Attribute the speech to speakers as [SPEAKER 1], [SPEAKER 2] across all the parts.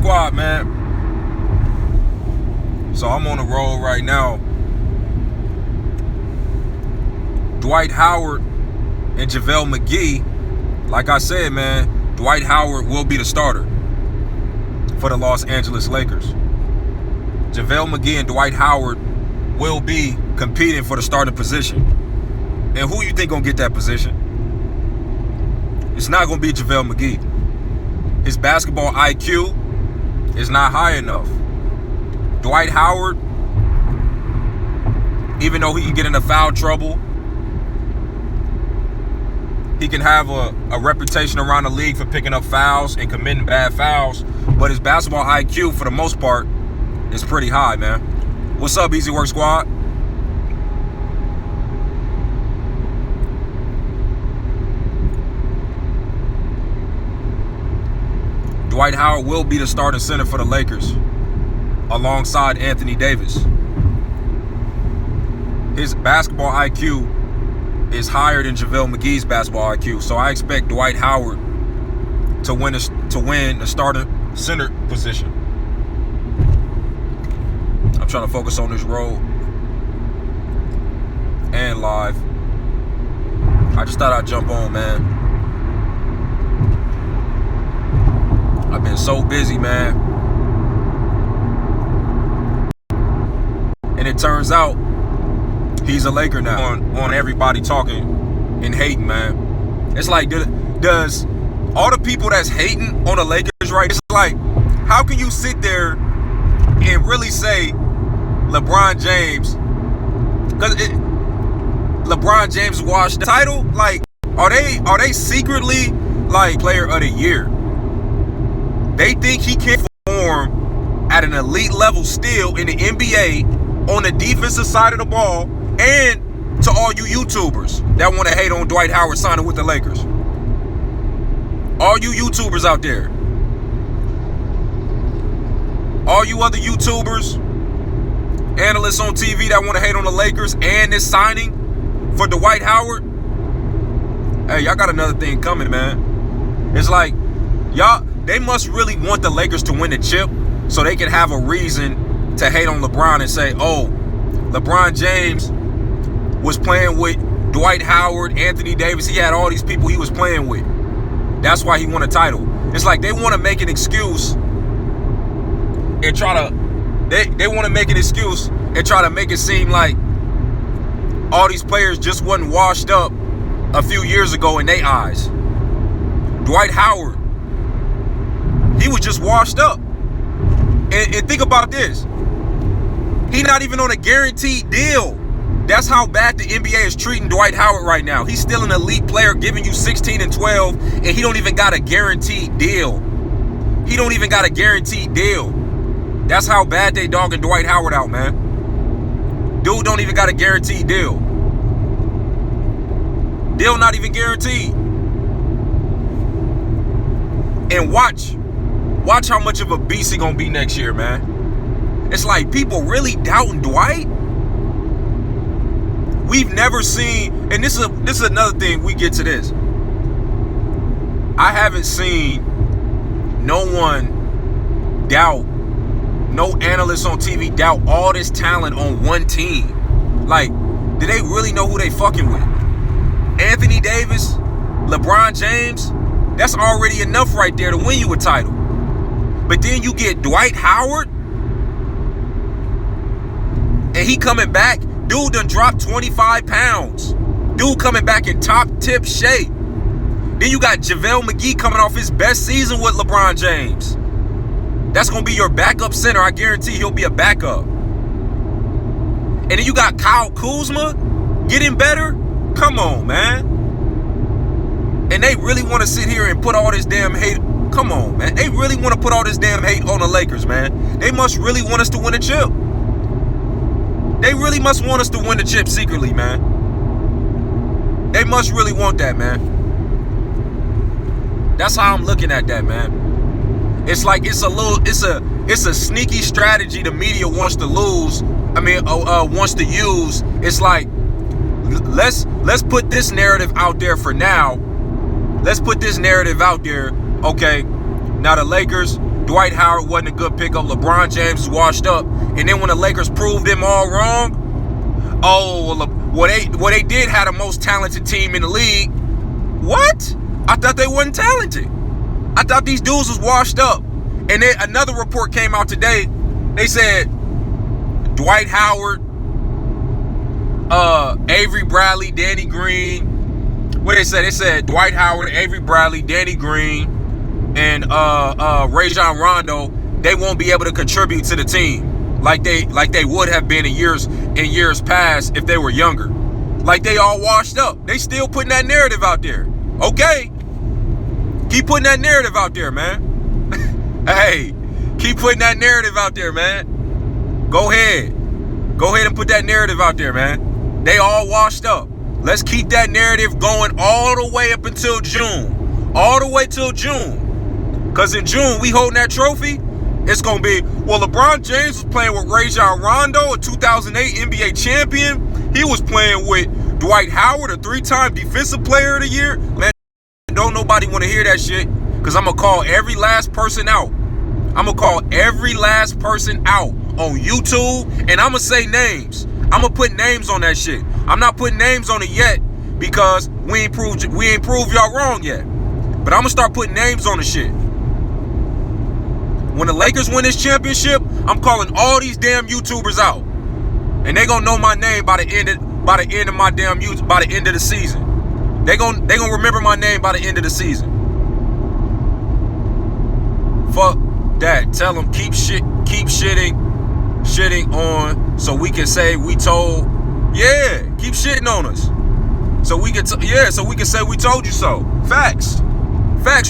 [SPEAKER 1] squad, man. So I'm on the road right now. Dwight Howard and JaVale McGee. Like I said, man, Dwight Howard will be the starter for the Los Angeles Lakers. JaVale McGee and Dwight Howard will be competing for the starting position. And who you think gonna get that position? It's not gonna be JaVale McGee. His basketball IQ is not high enough. Dwight Howard, even though he can get into foul trouble, he can have a reputation around the league for picking up fouls and committing bad fouls, but his basketball IQ, for the most part, is pretty high, man. What's up, Easy Work Squad? Dwight Howard will be the starting center for the Lakers alongside Anthony Davis. His basketball IQ is higher than JaVale McGee's basketball IQ, so I expect Dwight Howard to win the starting center position. I'm trying to focus on this road and live. I just thought I'd jump on, man. I've been so busy, man. And it turns out he's a Laker now. On everybody talking and hating, man. It's like, does all the people that's hating on the Lakers, right? It's like, how can you sit there and really say LeBron James, because LeBron James washed the title? Like, are they secretly like player of the year? They think he can perform at an elite level still in the NBA on the defensive side of the ball. And to all you YouTubers that want to hate on Dwight Howard signing with the Lakers, all you YouTubers out there, all you other YouTubers, analysts on TV that want to hate on the Lakers and this signing for Dwight Howard, hey, y'all got another thing coming, man. It's like, they must really want the Lakers to win the chip so they can have a reason to hate on LeBron and say, oh, LeBron James was playing with Dwight Howard, Anthony Davis. He had all these people he was playing with. That's why he won a title. It's like they want to make an excuse and try to they want to make an excuse and try to make it seem like all these players just wasn't washed up a few years ago in their eyes. Dwight Howard, he was just washed up. And think about this. He's not even on a guaranteed deal. That's how bad the NBA is treating Dwight Howard right now. He's still an elite player giving you 16 and 12, and he don't even got a guaranteed deal. He don't even got a guaranteed deal. That's how bad they dogging Dwight Howard out, man. Dude don't even got a guaranteed deal. Deal not even guaranteed. And watch how much of a beast he gonna be next year, man. It's like people really doubting Dwight. We've never seen, and this is another thing, we get to this. I haven't seen no one doubt, no analysts on TV doubt all this talent on one team. Like, do they really know who they fucking with? Anthony Davis, LeBron James, that's already enough right there to win you a title. But then you get Dwight Howard, and he coming back. Dude done dropped 25 pounds. Dude coming back in top tip shape. Then you got JaVale McGee coming off his best season with LeBron James. That's going to be your backup center. I guarantee he'll be a backup. And then you got Kyle Kuzma getting better. Come on, man. And they really want to sit here and put all this damn hate. Come on, man. They really want to put all this damn hate on the Lakers, man. They must really want us to win a chip. They really must want us to win the chip secretly, man. They must really want that, man. That's how I'm looking at that, man. It's like it's a sneaky strategy the media wants to wants to use. It's like, let's put this narrative out there for now. Let's put this narrative out there. Okay, now the Lakers, Dwight Howard wasn't a good pickup. LeBron James is washed up. And then when the Lakers proved them all wrong, well, they did have the most talented team in the league. What? I thought they wasn't talented. I thought these dudes was washed up. And then another report came out today. They said Dwight Howard, Avery Bradley, Danny Green. What they said? They said Dwight Howard, Avery Bradley, Danny Green, and Rajon Rondo. They won't be able to contribute to the team like they would have been in years past if they were younger. Like they all washed up. They still putting that narrative out there. Okay, keep putting that narrative out there, man. Hey, keep putting that narrative out there, man. Go ahead and put that narrative out there, man. They all washed up. Let's keep that narrative going all the way up until June. All the way till June. Because in June, we holding that trophy. It's going to be, well, LeBron James was playing with Rajon Rondo, a 2008 NBA champion. He was playing with Dwight Howard, a 3-time Defensive Player of the Year. Man, don't nobody want to hear that shit. Because I'm going to call every last person out. I'm going to call every last person out on YouTube. And I'm going to say names. I'm going to put names on that shit. I'm not putting names on it yet because we ain't proved y'all wrong yet. But I'm going to start putting names on the shit. When the Lakers win this championship, I'm calling all these damn YouTubers out. And they going to know my name by the end of my damn by the end of the season. They going to remember my name by the end of the season. Fuck that. Tell them keep shitting on so we can say we told. Yeah, keep shitting on us. So we can say we told you so. Facts,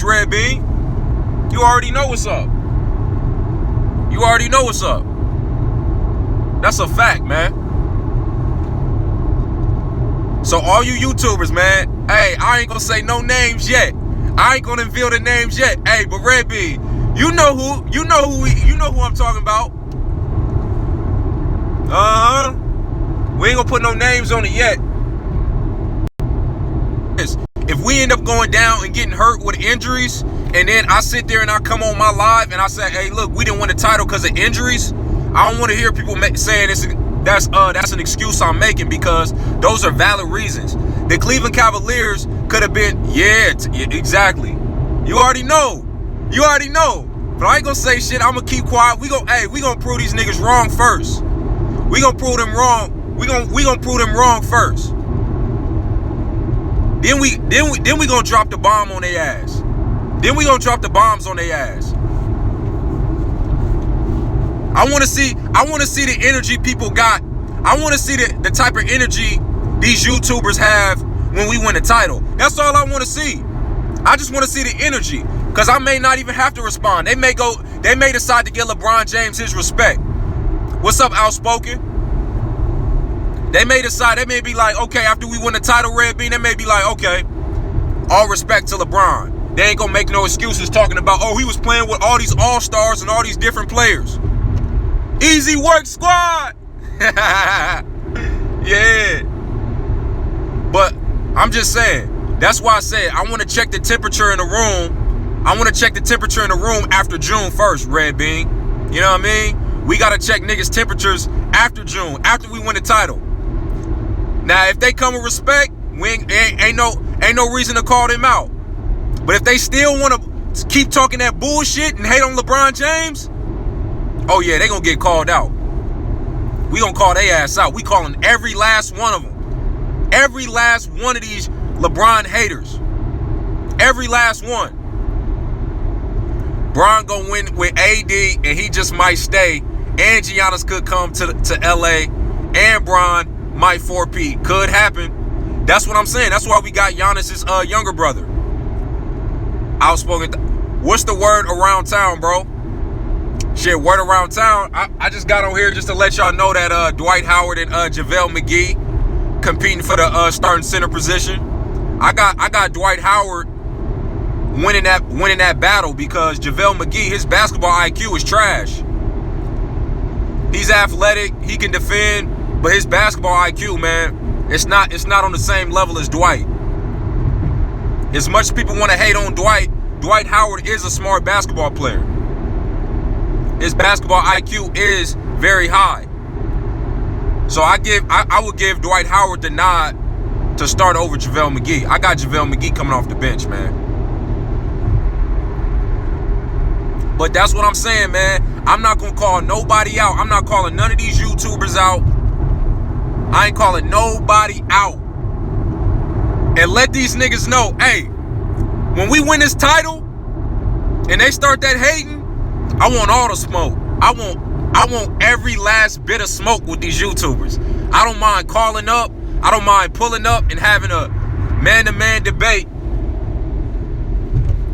[SPEAKER 1] Red Bean. You already know what's up. That's a fact, man. So all you YouTubers, man, hey, I ain't gonna say no names yet. I ain't gonna reveal the names yet. Hey, but Red Bean, you know who I'm talking about. We ain't gonna put no names on it yet. If we end up going down and getting hurt with injuries, and then I sit there and I come on my live and I say, hey, look, we didn't win the title because of injuries, I don't want to hear people saying that's an excuse I'm making, because those are valid reasons. The Cleveland Cavaliers could have been, exactly. You already know. But I ain't gonna say shit. I'm gonna keep quiet. We gonna prove these niggas wrong first. We gonna prove them wrong. We gonna prove them wrong first. Then we gonna drop the bomb on their ass. Then we gonna drop the bombs on their ass. I wanna see the energy people got. I wanna see the type of energy these YouTubers have when we win the title. That's all I wanna see. I just wanna see the energy. Cause I may not even have to respond. They may decide to give LeBron James his respect. What's up, Outspoken? They may be like, okay, after we win the title, Red Bean, they may be like, okay, all respect to LeBron. They ain't gonna make no excuses talking about, oh, he was playing with all these all-stars and all these different players. Easy work, squad. Yeah. But I'm just saying, that's why I said I want to check the temperature in the room. I want to check the temperature in the room after June 1st, Red Bean. You know what I mean? We got to check niggas' temperatures after June, after we win the title. Now, if they come with respect, ain't no reason to call them out. But if they still want to keep talking that bullshit and hate on LeBron James, oh yeah, they gonna get called out. We gonna call their ass out. We calling every last one of them. Every last one of these LeBron haters. Every last one. Bron gonna win with AD and he just might stay. And Giannis could come to LA. And Bron might 4P. Could happen. That's what I'm saying. That's why we got Giannis's younger brother. Outspoken. What's the word around town, bro? Shit, word around town. I just got on here just to let y'all know that Dwight Howard and Javavle McGee competing for the starting center position. I got Dwight Howard winning that battle because Javavle McGee, his basketball IQ is trash. He's athletic, he can defend, but his basketball IQ, man, it's not on the same level as Dwight. As much as people want to hate on Dwight Howard is a smart basketball player. His basketball IQ is very high. So I would give Dwight Howard the nod to start over JaVale McGee. I got JaVale McGee coming off the bench, man. But that's what I'm saying, man. I'm not going to call nobody out. I'm not calling none of these YouTubers out. I ain't calling nobody out. And let these niggas know, hey, when we win this title and they start that hating, I want all the smoke. I want every last bit of smoke with these YouTubers. I don't mind calling up. I don't mind pulling up and having a man-to-man debate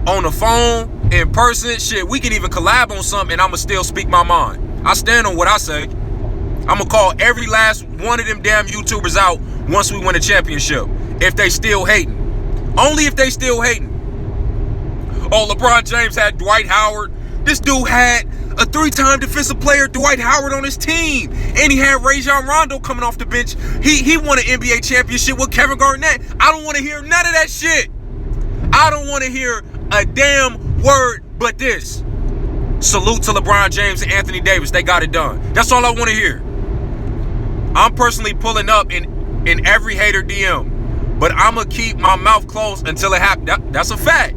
[SPEAKER 1] on the phone, in person. Shit, we can even collab on something and I'ma still speak my mind. I stand on what I say. I'ma call every last one of them damn YouTubers out once we win a championship. If they still hating. Only if they still hating. Oh, LeBron James had Dwight Howard. This dude had a 3-time defensive player, Dwight Howard, on his team. And he had Rajon Rondo coming off the bench. He won an NBA championship with Kevin Garnett. I don't want to hear none of that shit. I don't want to hear a damn word but this. Salute to LeBron James and Anthony Davis. They got it done. That's all I want to hear. I'm personally pulling up in every hater DM. But I'm going to keep my mouth closed until it happens. That's a fact.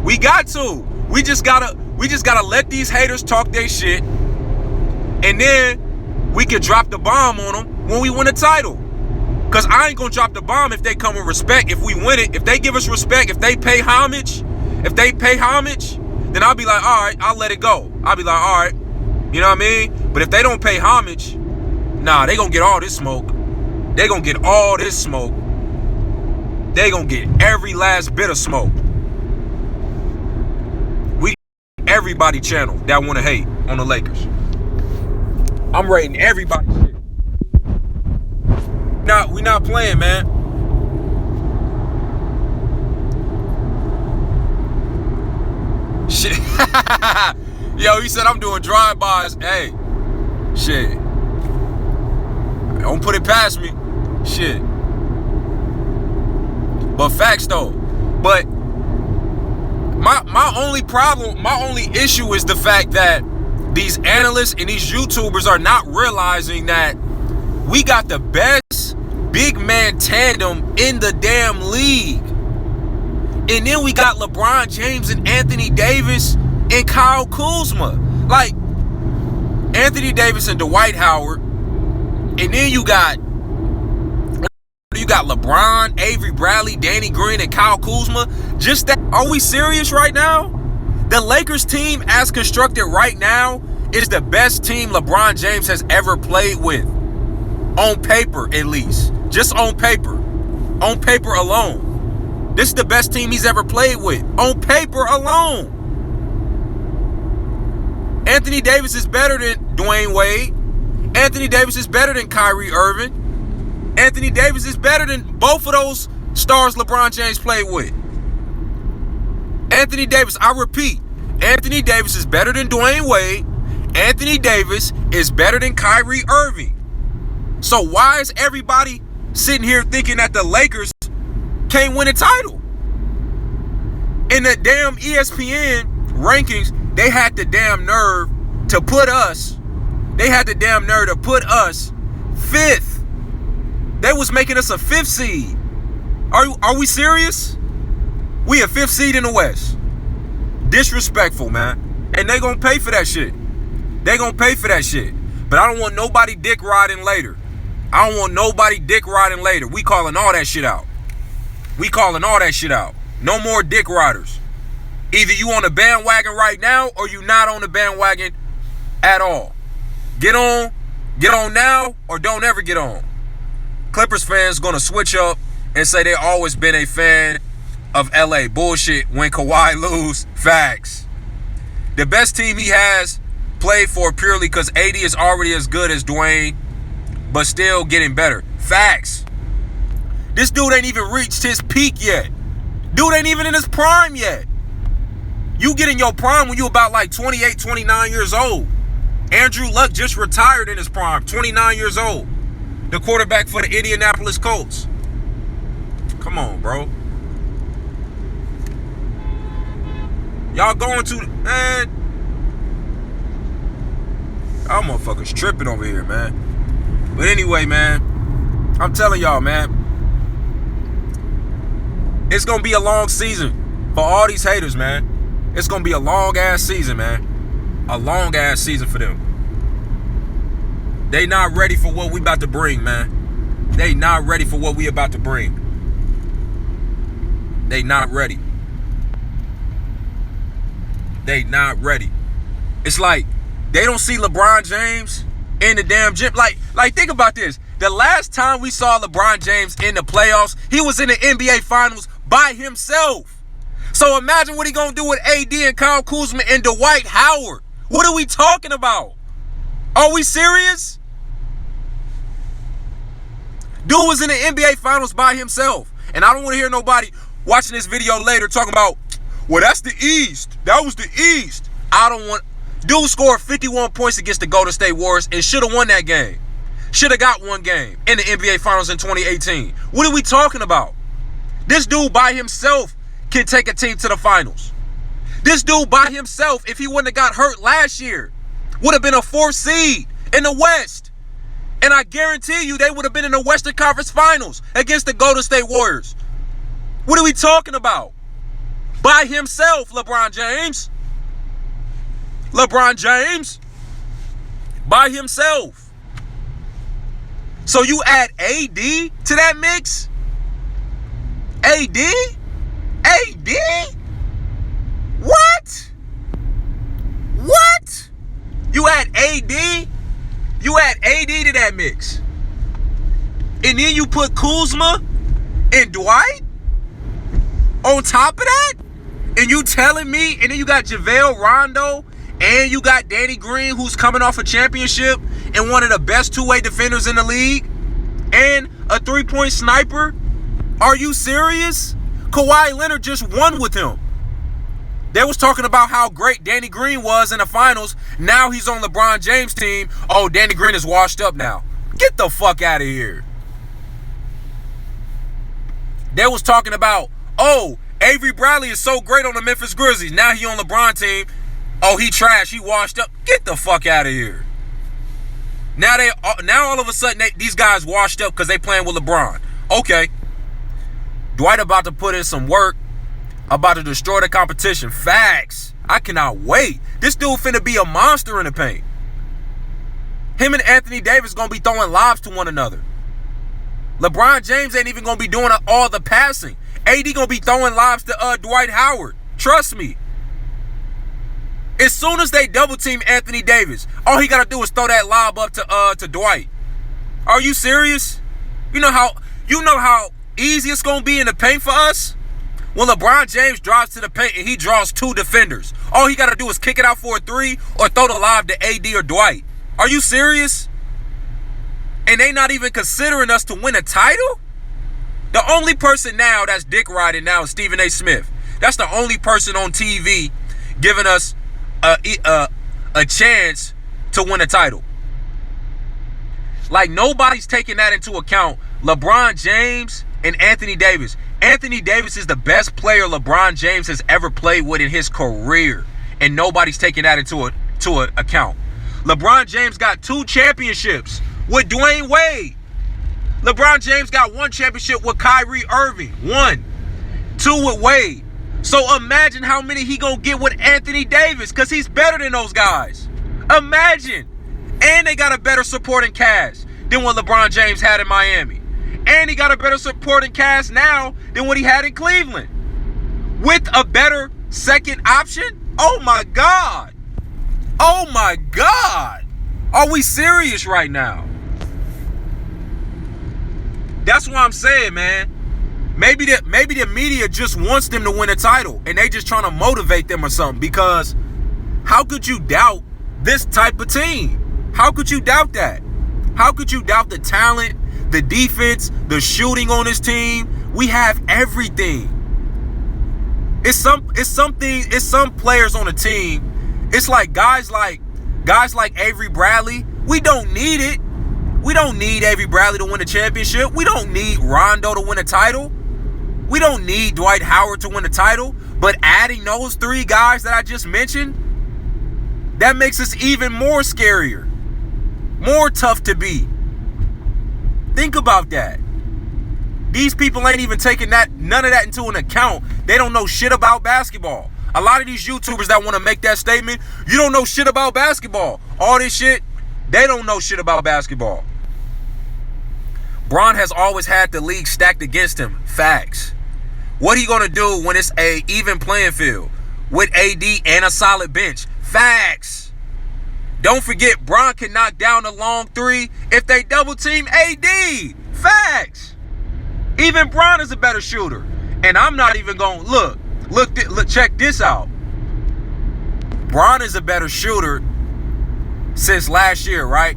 [SPEAKER 1] We got to. We just gotta let these haters talk their shit. And then we can drop the bomb on them when we win a title. Because I ain't going to drop the bomb if they come with respect. If we win it, if they give us respect, if they pay homage, then I'll be like, all right, I'll let it go. I'll be like, all right, you know what I mean? But if they don't pay homage, nah, they going to get all this smoke. They going to get all this smoke. They going to get every last bit of smoke. We everybody channel that want to hate on the Lakers. I'm rating everybody shit. We not playing, man. Shit. Yo, he said I'm doing drive-bys. Hey, shit. Don't put it past me. Shit. But facts though. But my only problem, my only issue is the fact that these analysts and these YouTubers are not realizing that we got the best big man tandem in the damn league. And then we got LeBron James and Anthony Davis and Kyle Kuzma. Like, Anthony Davis and Dwight Howard. And then you got LeBron, Avery Bradley, Danny Green, and Kyle Kuzma. Just that. Are we serious right now? The Lakers team, as constructed right now, is the best team LeBron James has ever played with. On paper, at least. Just on paper. On paper alone. This is the best team he's ever played with. On paper alone. Anthony Davis is better than Dwayne Wade. Anthony Davis is better than Kyrie Irving. Anthony Davis is better than both of those stars LeBron James played with. Anthony Davis, I repeat, Anthony Davis is better than Dwayne Wade. Anthony Davis is better than Kyrie Irving. So why is everybody sitting here thinking that the Lakers can't win a title? In the damn ESPN rankings, they had the damn nerve to put us, fifth. They was making us a fifth seed. Are we serious? We a fifth seed in the West. Disrespectful, man. And they gonna pay for that shit. But I don't want nobody dick riding later. We calling all that shit out. No more dick riders. Either you on the bandwagon right now or you not on the bandwagon at all. Get on now or don't ever get on. Clippers fans gonna switch up and say they always been a fan of LA. Bullshit. When Kawhi lose, facts. The best team he has played for purely because AD is already as good as Dwayne, but still getting better. Facts. This dude ain't even reached his peak yet. Dude ain't even in his prime yet. You get in your prime when you about like 28, 29 years old. Andrew Luck just retired in his prime, 29 years old. The quarterback for the Indianapolis Colts. Come on, bro. Y'all going to, man. Y'all motherfuckers tripping over here, man. But anyway, man, I'm telling y'all, man, it's going to be a long season for all these haters, man. It's going to be a long-ass season, man. A long-ass season for them. They not ready for what we about to bring, man. They not ready for what we about to bring. They not ready. They not ready. It's like they don't see LeBron James in the damn gym. Like think about this. The last time we saw LeBron James in the playoffs, he was in the NBA Finals by himself. So imagine what he gonna do with AD and Kyle Kuzma and Dwight Howard. What are we talking about? Are we serious? Dude was in the NBA Finals by himself. And I don't want to hear nobody watching this video later talking about, well, that's the East. That was the East. I don't want... Dude scored 51 points against the Golden State Warriors and should have won that game. Should have got one game in the NBA Finals in 2018. What are we talking about? This dude by himself can take a team to the finals. This dude by himself, if he wouldn't have got hurt last year, would have been a 4th seed in the West. And I guarantee you they would have been in the Western Conference Finals against the Golden State Warriors. What are we talking about? By himself, LeBron James. LeBron James. By himself. So you add AD to that mix? AD? AD? What? What? You add AD? You add AD to that mix. And then you put Kuzma and Dwight on top of that? And you telling me, and then you got JaVale, Rondo, and you got Danny Green, who's coming off a championship and one of the best two-way defenders in the league, and a three-point sniper? Are you serious? Kawhi Leonard just won with him. They was talking about how great Danny Green was in the finals. Now he's on LeBron James' team. Oh, Danny Green is washed up now. Get the fuck out of here. They was talking about, oh, Avery Bradley is so great on the Memphis Grizzlies. Now he on LeBron team. Oh, he trash. He washed up. Get the fuck out of here. Now all of a sudden these guys washed up because they playing with LeBron. Okay. Dwight about to put in some work. About to destroy the competition. Facts. I cannot wait. This dude finna be a monster in the paint. Him and Anthony Davis gonna be throwing lobs to one another. LeBron James ain't even gonna be doing all the passing. AD gonna be throwing lobs to Dwight Howard. Trust me. As soon as they double team Anthony Davis, all he gotta do is throw that lob up to Dwight. Are you serious? You know how easy it's gonna be in the paint for us? When LeBron James drives to the paint and he draws two defenders, all he got to do is kick it out for a three or throw the lob to AD or Dwight. Are you serious? And they not even considering us to win a title? The only person now that's dick riding now is Stephen A. Smith. That's the only person on TV giving us a chance to win a title. Like, nobody's taking that into account. LeBron James and Anthony Davis. Anthony Davis is the best player LeBron James has ever played with in his career. And nobody's taking that into account. LeBron James got 2 championships with Dwayne Wade. LeBron James got 1 championship with Kyrie Irving. 1. 2 with Wade. So imagine how many he gonna get with Anthony Davis, because he's better than those guys. Imagine. And they got a better supporting cast than what LeBron James had in Miami. And he got a better supporting cast now than what he had in Cleveland. With a better second option? Oh my God. Oh my God. Are we serious right now? That's what I'm saying, man. Maybe the media just wants them to win a title and they just trying to motivate them or something, because how could you doubt this type of team? How could you doubt that? How could you doubt the talent, the defense, the shooting on this team? We have everything. It's some players on the team. It's like guys like Avery Bradley. We don't need it. We don't need Avery Bradley to win a championship. We don't need Rondo to win a title. We don't need Dwight Howard to win a title. But adding those 3 guys that I just mentioned, that makes us even more scarier. More tough to beat. Think about that. These people ain't even taking none of that into an account. They don't know shit about basketball. A lot of these YouTubers that want to make that statement, you don't know shit about basketball. All this shit, they don't know shit about basketball. Bron has always had the league stacked against him. Facts. What he gonna do when it's a even playing field with AD and a solid bench? Facts. Don't forget, Bron can knock down a long three if they double team AD. Facts. Even Bron is a better shooter. And I'm not even going to look, check this out. Bron is a better shooter since last year, right?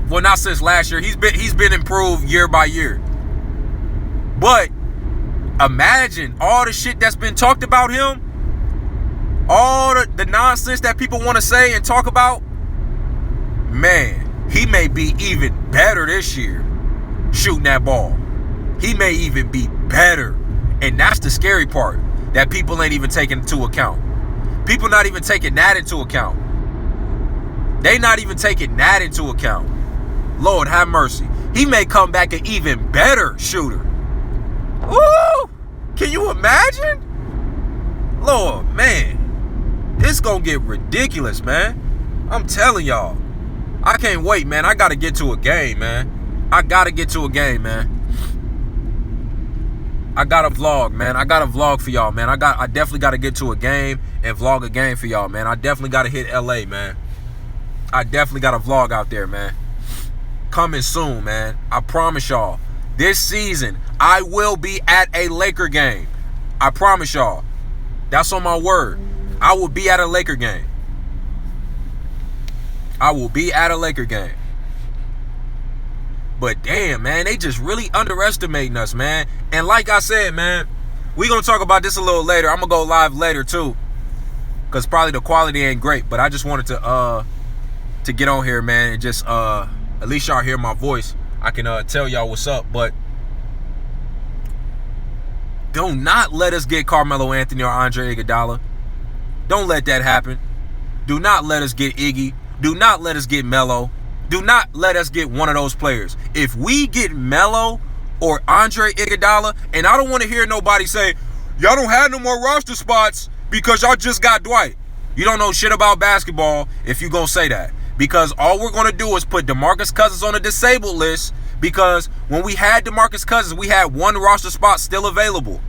[SPEAKER 1] Well, not since last year. He's been improved year by year. But imagine all the shit that's been talked about him. All the nonsense that people want to say and talk about. Man, he may be even better this year shooting that ball. He may even be better. And that's the scary part that people ain't even taking into account. People not even taking that into account. They not even taking that into account. Lord have mercy. He may come back an even better shooter. Woo! Can you imagine? Lord, man. This gonna get ridiculous, man. I'm telling y'all. I can't wait, man. I gotta get to a game, man. I gotta get to a game, man. I got a vlog, man. I got a vlog for y'all, man. I definitely got to get to a game and vlog a game for y'all, man. I definitely got to hit LA, man. I definitely got a vlog out there, man. Coming soon, man. I promise y'all. This season, I will be at a Laker game. I promise y'all. That's on my word. I will be at a Laker game. I will be at a Laker game. But damn, man, they just really underestimating us, man. And like I said, man, we going to talk about this a little later. I'm going to go live later, too. Because probably the quality ain't great. But I just wanted to get on here, man, and just at least y'all hear my voice. I can tell y'all what's up. But do not let us get Carmelo Anthony or Andre Iguodala. Don't let that happen. Do not let us get Iggy. Do not let us get Melo. Do not let us get one of those players. If we get Melo or Andre Iguodala, and I don't want to hear nobody say, y'all don't have no more roster spots because y'all just got Dwight. You don't know shit about basketball if you gonna say that. Because all we're gonna do is put DeMarcus Cousins on a disabled list, because when we had DeMarcus Cousins, we had one roster spot still available.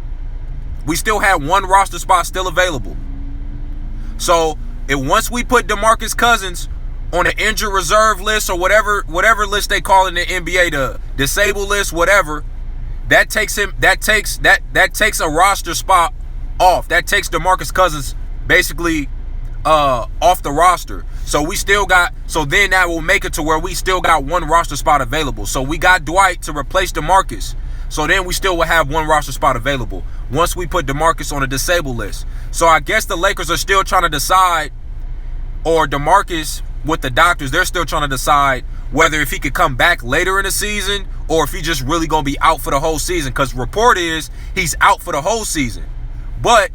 [SPEAKER 1] We still had one roster spot still available. So once we put DeMarcus Cousins on the injured reserve list or whatever list they call in the NBA, the disabled list, whatever, that takes a roster spot off. That takes DeMarcus Cousins basically off the roster. So then that will make it to where we still got one roster spot available. So we got Dwight to replace DeMarcus. So then we still will have one roster spot available once we put DeMarcus on a disabled list. So I guess the Lakers are still trying to decide, or DeMarcus with the doctors, they're still trying to decide whether if he could come back later in the season or if he just really going to be out for the whole season. Because report is he's out for the whole season. But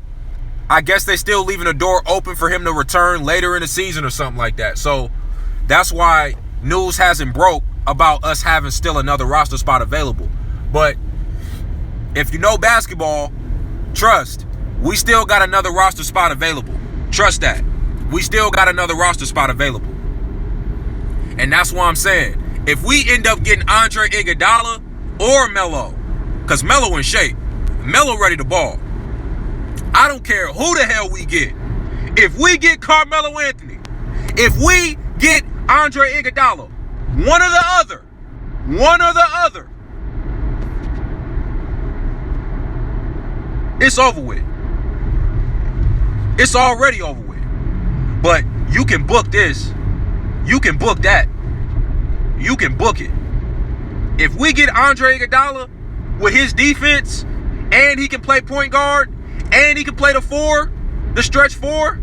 [SPEAKER 1] I guess they still leaving the door open for him to return later in the season or something like that. So that's why news hasn't broke about us having still another roster spot available. But if you know basketball, trust, we still got another roster spot available. Trust that. We still got another roster spot available. And that's why I'm saying, if we end up getting Andre Iguodala or Melo, because Melo in shape, Melo ready to ball, I don't care who the hell we get. If we get Carmelo Anthony, if we get Andre Iguodala, one or the other, it's over with. It's already over with. But you can book this. You can book that. You can book it. If we get Andre Iguodala with his defense, and he can play point guard, and he can play the stretch four,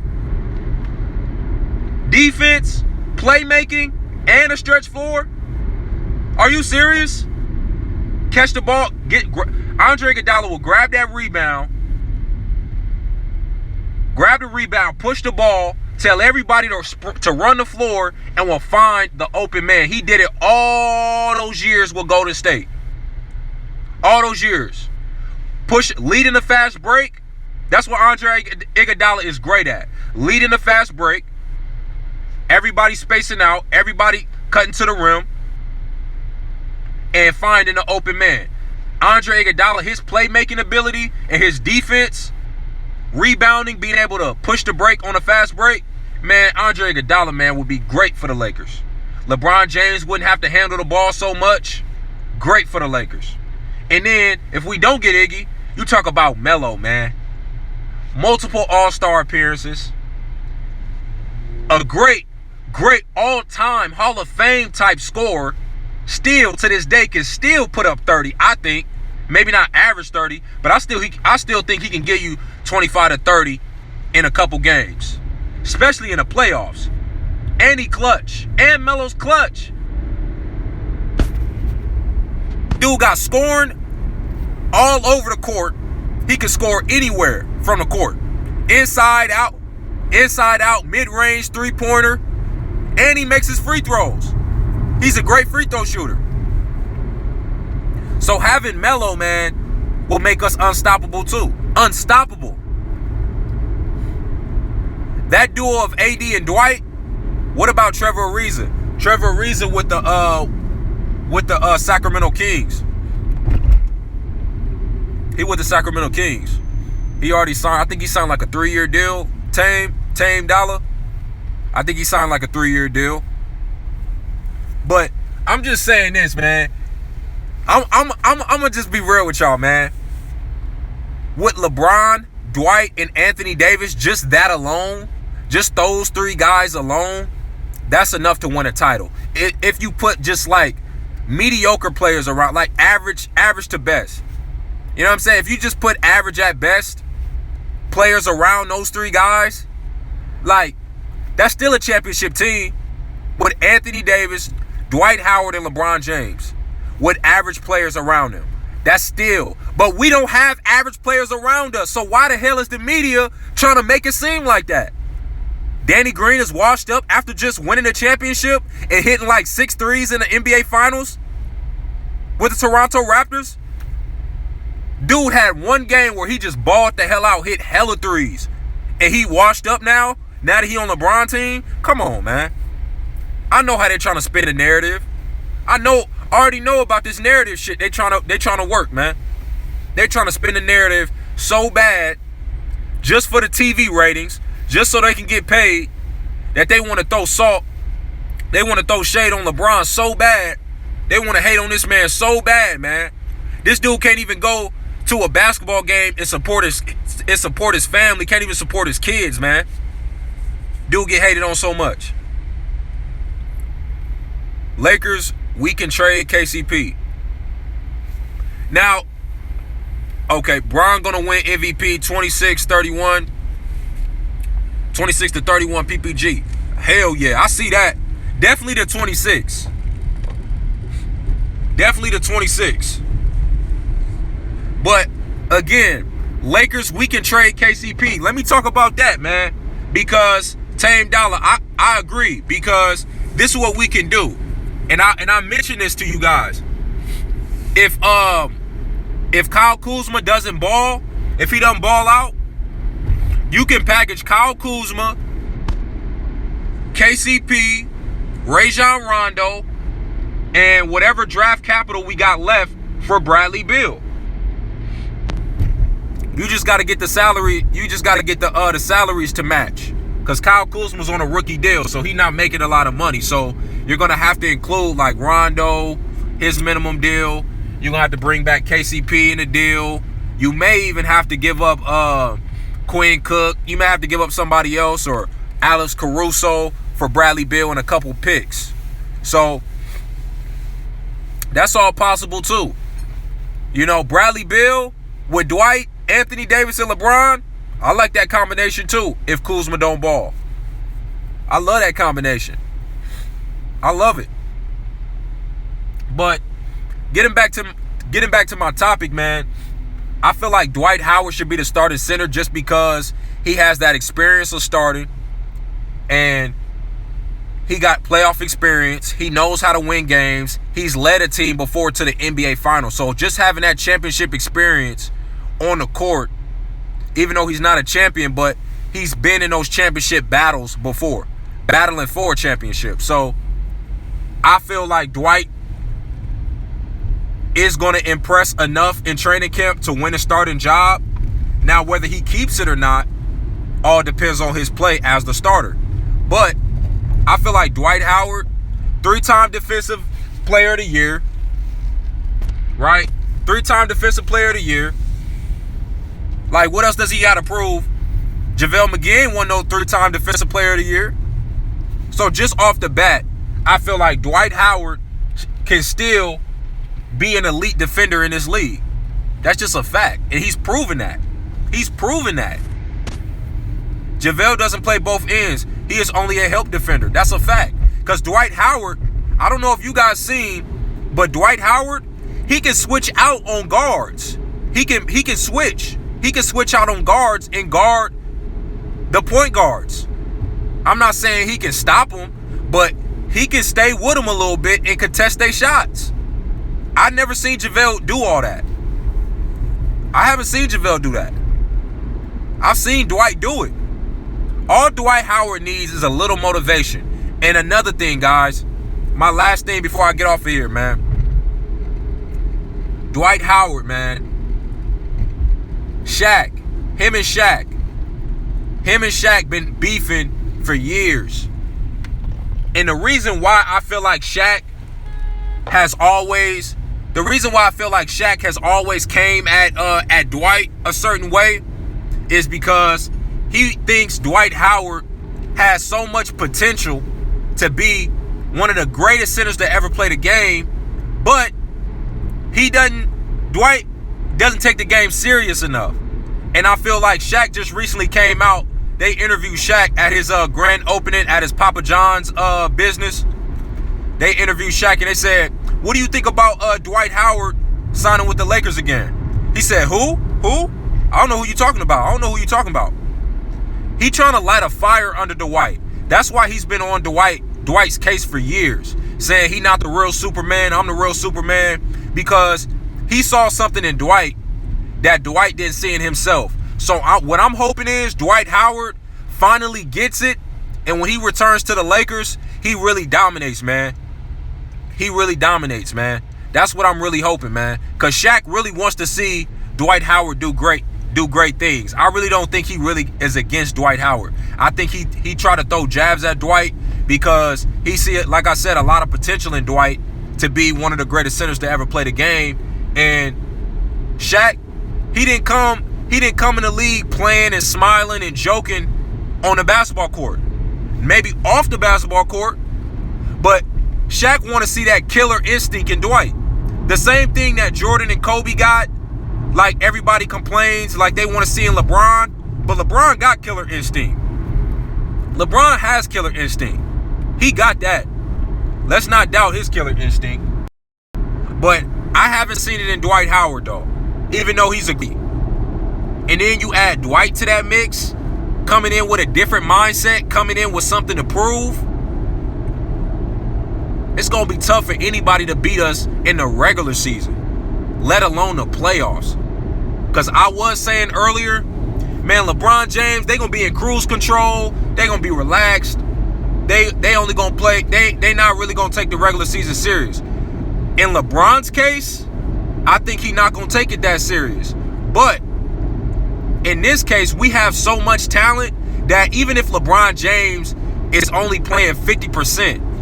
[SPEAKER 1] defense, playmaking, and a stretch four, are you serious? Catch the ball. Andre Iguodala will grab that rebound, push the ball, tell everybody to run the floor, and will find the open man. He did it all those years with Golden State. All those years. Leading the fast break. That's what Andre Iguodala is great at. Leading the fast break. Everybody spacing out. Everybody cutting to the rim. And finding the open man. Andre Iguodala, his playmaking ability and his defense, rebounding, being able to push the break on a fast break, man, Andre Iguodala, man, would be great for the Lakers. LeBron James wouldn't have to handle the ball so much. Great for the Lakers. And then, if we don't get Iggy, you talk about Melo, man. Multiple All-Star appearances. A great all-time Hall of Fame type scorer. Still, to this day, can still put up 30, I think. Maybe not average 30, but I still think he can give you 25 to 30 in a couple games. Especially in the playoffs. And he clutch. And Melo's clutch. Dude got scoring all over the court. He can score anywhere from the court. Inside out, mid-range, three-pointer. And he makes his free throws. He's a great free throw shooter. So having Melo, man, will make us unstoppable too. Unstoppable. That duo of AD and Dwight. What about Trevor Ariza? Trevor Ariza with the Sacramento Kings. He with the Sacramento Kings. He already signed. I think he signed like a 3-year deal. Tame Dollar. I think he signed like a 3-year deal. But I'm just saying this, man. I'm gonna just be real with y'all, man. With LeBron, Dwight, and Anthony Davis, just that alone, just those three guys alone, that's enough to win a title. If you put just like mediocre players around, like average to best. You know what I'm saying? If you just put average at best players around those three guys, like, that's still a championship team with Anthony Davis, Dwight Howard, and LeBron James. With average players around them. That's still. But we don't have average players around us. So why the hell is the media trying to make it seem like that? Danny Green is washed up after just winning a championship and hitting like 6 threes in the NBA Finals with the Toronto Raptors. Dude had one game where he just balled the hell out, hit hella threes. And he washed up now that he on LeBron team. Come on, man. I know how they're trying to spin the narrative. I already know about this narrative shit they trying to work, man. They're trying to spin the narrative so bad just for the TV ratings, just so they can get paid, that they want to throw salt. They want to throw shade on LeBron so bad. They want to hate on this man so bad, man. This dude can't even go to a basketball game and support his family, can't even support his kids, man. Dude get hated on so much. Lakers, we can trade KCP. Now, okay, Bron gonna win MVP 26-31. 26 to 31 PPG. Hell yeah, I see that. Definitely the 26. Definitely the 26. But again, Lakers, we can trade KCP. Let me talk about that, man. Because Tame Dollar, I agree. Because this is what we can do. And I mentioned this to you guys. If Kyle Kuzma doesn't ball, if he doesn't ball out, you can package Kyle Kuzma, KCP, Rajon Rondo, and whatever draft capital we got left for Bradley Beal. You just got to get the salary. You just got to get the salaries to match. Because Kyle Kuzma's on a rookie deal, so he's not making a lot of money. So you're going to have to include like Rondo, his minimum deal. You're going to have to bring back KCP in the deal. You may even have to give up Quinn Cook. You may have to give up somebody else or Alex Caruso for Bradley Beal and a couple picks. So that's all possible too. You know, Bradley Beal with Dwight, Anthony Davis, and LeBron, I like that combination too if Kuzma don't ball. I love that combination. I love it. But getting back to my topic, man, I feel like Dwight Howard should be the starting center just because he has that experience of starting. And he got playoff experience. He knows how to win games. He's led a team before to the NBA Finals. So just having that championship experience on the court, even though he's not a champion, but he's been in those championship battles before, battling for a championship. So I feel like Dwight is going to impress enough in training camp to win a starting job. Now, whether he keeps it or not, all depends on his play as the starter. But I feel like Dwight Howard, 3-time defensive player of the year, right? 3-time defensive player of the year. Like, what else does he got to prove? JaVale McGee ain't won no 3-time defensive player of the year. So just off the bat, I feel like Dwight Howard can still be an elite defender in this league. That's just a fact. And he's proven that. He's proven that. JaVale doesn't play both ends. He is only a help defender. That's a fact. Because Dwight Howard, I don't know if you guys seen, but Dwight Howard, he can switch out on guards. He can switch. He can switch out on guards and guard the point guards. I'm not saying he can stop them, but he can stay with them a little bit and contest their shots. I never seen JaVale do all that. I haven't seen JaVale do that. I've seen Dwight do it. All Dwight Howard needs is a little motivation. And another thing, guys, my last thing before I get off of here, man. Dwight Howard, man. Shaq. Him and Shaq been beefing for years. And the reason why I feel like Shaq has always came at Dwight a certain way is because he thinks Dwight Howard has so much potential to be one of the greatest centers to ever play the game, but Dwight doesn't take the game serious enough. And I feel like Shaq just recently came out. They interviewed Shaq at his grand opening at his Papa John's business. They interviewed Shaq and they said, "What do you think about Dwight Howard signing with the Lakers again?" He said, Who? I don't know who you're talking about. He trying to light a fire under Dwight. That's why he's been on Dwight's case for years, saying he not the real Superman, I'm the real Superman, because he saw something in Dwight that Dwight didn't see in himself. So what I'm hoping is Dwight Howard finally gets it, and when he returns to the Lakers, he really dominates, man. That's what I'm really hoping, man, because Shaq really wants to see Dwight Howard do great things. I really don't think he really is against Dwight Howard. I think he tried to throw jabs at Dwight because he see it, like I said, a lot of potential in Dwight to be one of the greatest centers to ever play the game. And Shaq, he didn't come in the league playing and smiling and joking on the basketball court. Maybe off the basketball court, but Shaq want to see that killer instinct in Dwight. The same thing that Jordan and Kobe got. Like everybody complains, like they want to see in LeBron, but LeBron got killer instinct. LeBron has killer instinct. He got that. Let's not doubt his killer instinct. But I haven't seen it in Dwight Howard, though, even though he's a key. And then you add Dwight to that mix, coming in with a different mindset, coming in with something to prove. It's going to be tough for anybody to beat us in the regular season, let alone the playoffs. Because I was saying earlier, man, LeBron James, they going to be in cruise control. They going to be relaxed. They only going to play. They not really going to take the regular season serious. In LeBron's case, I think he not going to take it that serious. But in this case, we have so much talent that even if LeBron James is only playing 50%,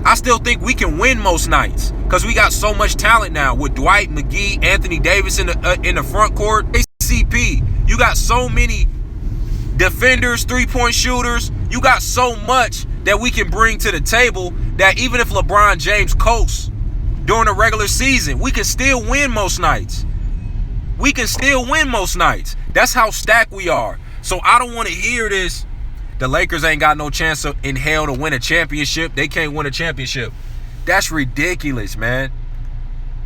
[SPEAKER 1] I still think we can win most nights because we got so much talent now with Dwight, McGee, Anthony Davis in the front court. KCP, you got so many defenders, three-point shooters. You got so much that we can bring to the table that even if LeBron James coasts during the regular season, we can still win most nights. That's how stacked we are. So I don't want to hear this. The Lakers ain't got no chance in hell to win a championship. They can't win a championship. That's ridiculous, man.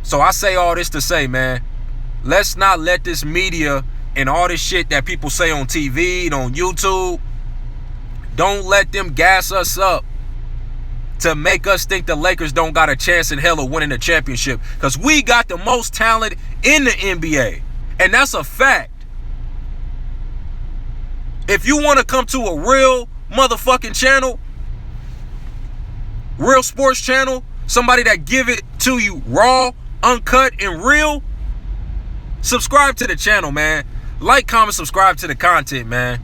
[SPEAKER 1] So I say all this to say, man, let's not let this media and all this shit that people say on TV and on YouTube Don't let them gas us up to make us think the Lakers don't got a chance in hell of winning a championship. Because we got the most talent in the NBA. And that's a fact. If you want to come to a real motherfucking channel, real sports channel, somebody that give it to you raw, uncut, and real, subscribe to the channel, man. Like, comment, subscribe to the content, man.